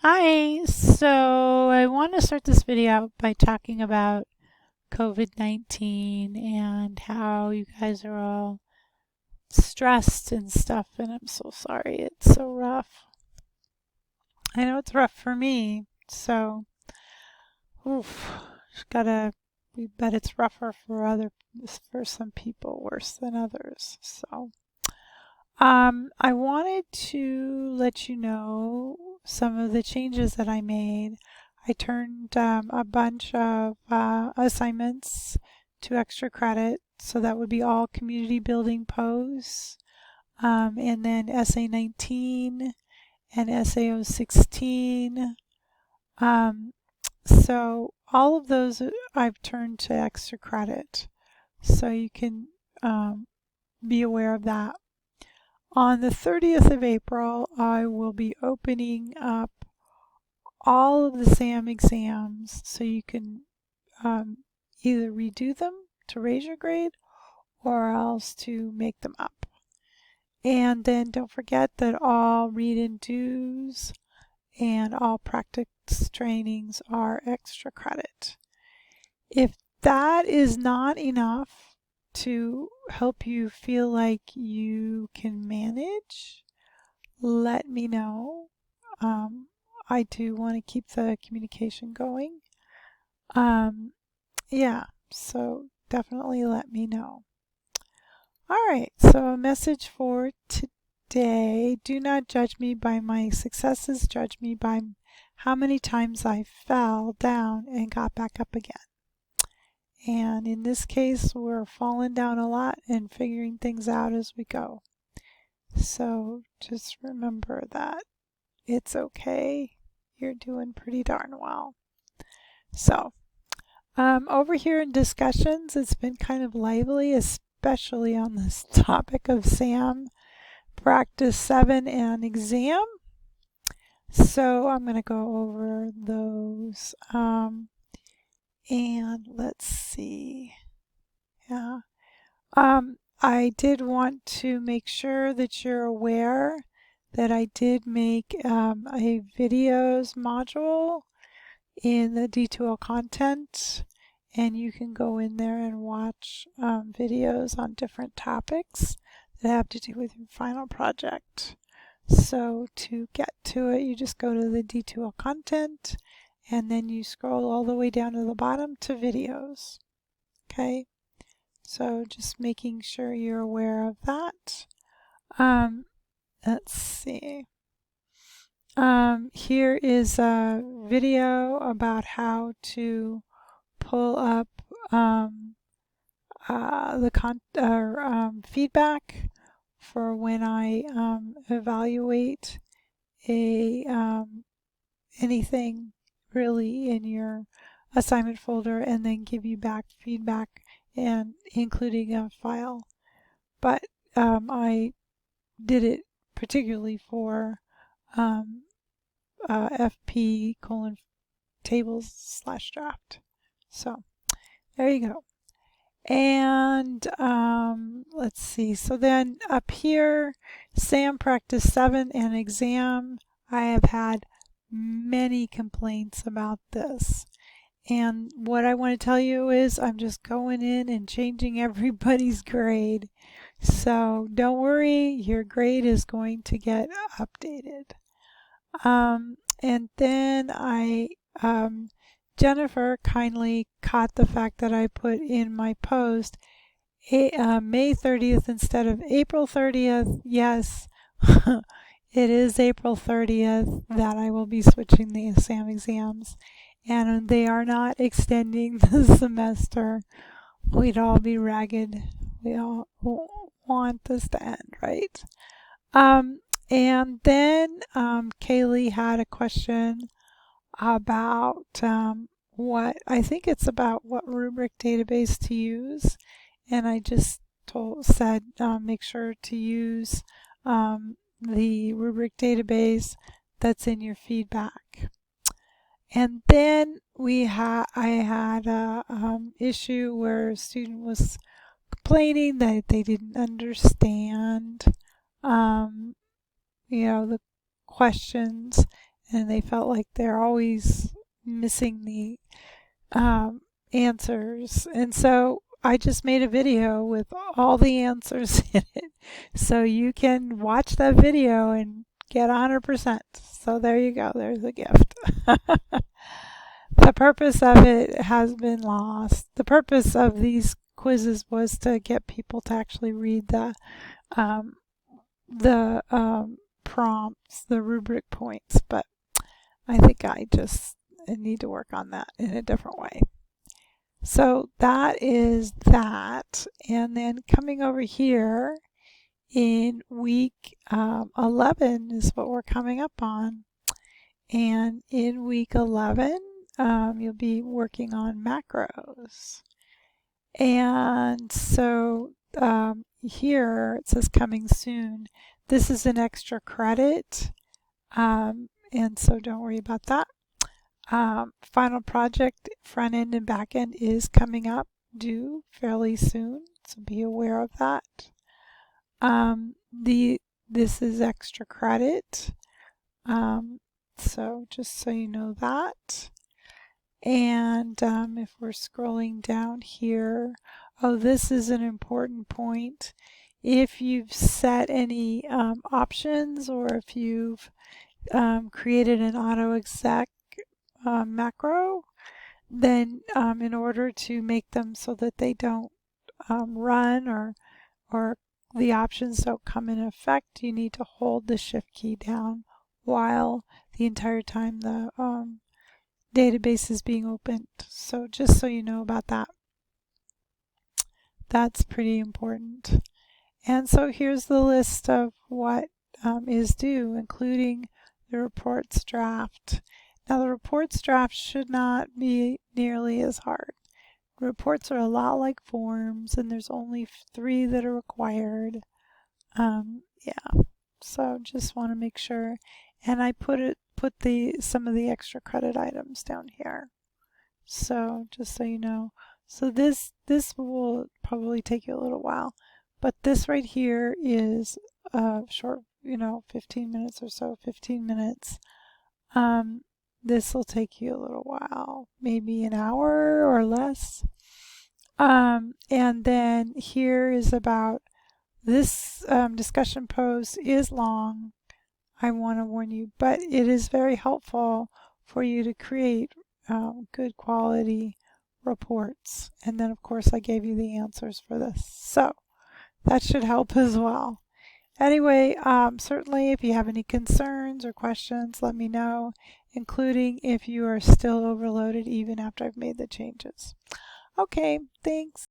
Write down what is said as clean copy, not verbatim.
Hi, so I want to start this video out by talking about COVID-19 and how you guys are all stressed and stuff, and I'm so sorry. It's so rough. I know it's rough for me, so oof, just gotta we bet it's rougher for some people, worse than others. So I wanted to let you know some of the changes that I made. I turned a bunch of assignments to extra credit, so that would be all community building posts, and then SA 19 and SAO 16. Um, so all of those I've turned to extra credit, so you can be aware of that. On the 30th of April, I will be opening up all of the SAM exams so you can either redo them to raise your grade or else to make them up. And then don't forget that all read and do's and all practice trainings are extra credit. If that is not enough to help you feel like you can manage, let me know. I do want to keep the communication going. Yeah, so definitely let me know. All right, so a message for today. Do not judge me by my successes, judge me by how many times I fell down and got back up again. And in this case, we're falling down a lot and figuring things out as we go. So just remember that it's okay. You're doing pretty darn well. So, over here in discussions, it's been kind of lively, especially on this topic of SAM, practice 7 and exam. So I'm going to go over those. And let's see. Yeah. I did want to make sure that you're aware that I did make a videos module in the D2L content, and you can go in there and watch videos on different topics that have to do with your final project. So to get to it, you just go to the D2L content and then you scroll all the way down to the bottom to videos. Okay, so just making sure you're aware of that. Let's see. Here is a video about how to pull up feedback for when I evaluate anything really in your assignment folder and then give you back feedback and including a file. But I did it particularly for FP tables/draft. So there you go. And let's see. So then up here, SAM practice 7 and exam, I have had many complaints about this. And what I want to tell you is I'm just going in and changing everybody's grade. So don't worry, your grade is going to get updated. And then Jennifer kindly caught the fact that I put in my post May 30th instead of April 30th. Yes, it is April 30th that I will be switching the SAM exams, and they are not extending the semester. We'd all be ragged. We all want this to end, right? And then Kaylee had a question about what I think it's about what rubric database to use, and I just said make sure to use the rubric database that's in your feedback. And then I had a issue where a student was complaining that they didn't understand the questions, and they felt like they're always missing the answers. And so I just made a video with all the answers in it. So you can watch that video and get 100%. So there you go. There's a gift. The purpose of it has been lost. The purpose of these quizzes was to get people to actually read um, the prompts, the rubric points, but I think I just need to work on that in a different way. So that is that. And then coming over here in week 11 is what we're coming up on. And in week 11, you'll be working on macros. And so here it says coming soon. This is an extra credit. And so don't worry about that. Final project, front end and back end, is coming up due fairly soon. So be aware of that. This is extra credit. So just so you know that. And if we're scrolling down here, oh, this is an important point. If you've set any options, or if you've created an auto exec macro, then in order to make them so that they don't run or the options don't come in effect, you need to hold the shift key down while the entire time the database is being opened. So just so you know about that, that's pretty important. And so here's the list of what is due, including the reports draft. Now the reports draft should not be nearly as hard. Reports are a lot like forms, and there's only 3 that are required. Yeah, so just want to make sure. And I put some of the extra credit items down here. So just so you know. So this will probably take you a little while, but this right here is short, 15 minutes or so, 15 minutes. This will take you a little while, maybe an hour or less. And then here is about this discussion post is long, I want to warn you, but it is very helpful for you to create good quality reports. And then of course I gave you the answers for this, so that should help as well. Anyway, certainly if you have any concerns or questions, let me know, including if you are still overloaded even after I've made the changes. Okay, thanks.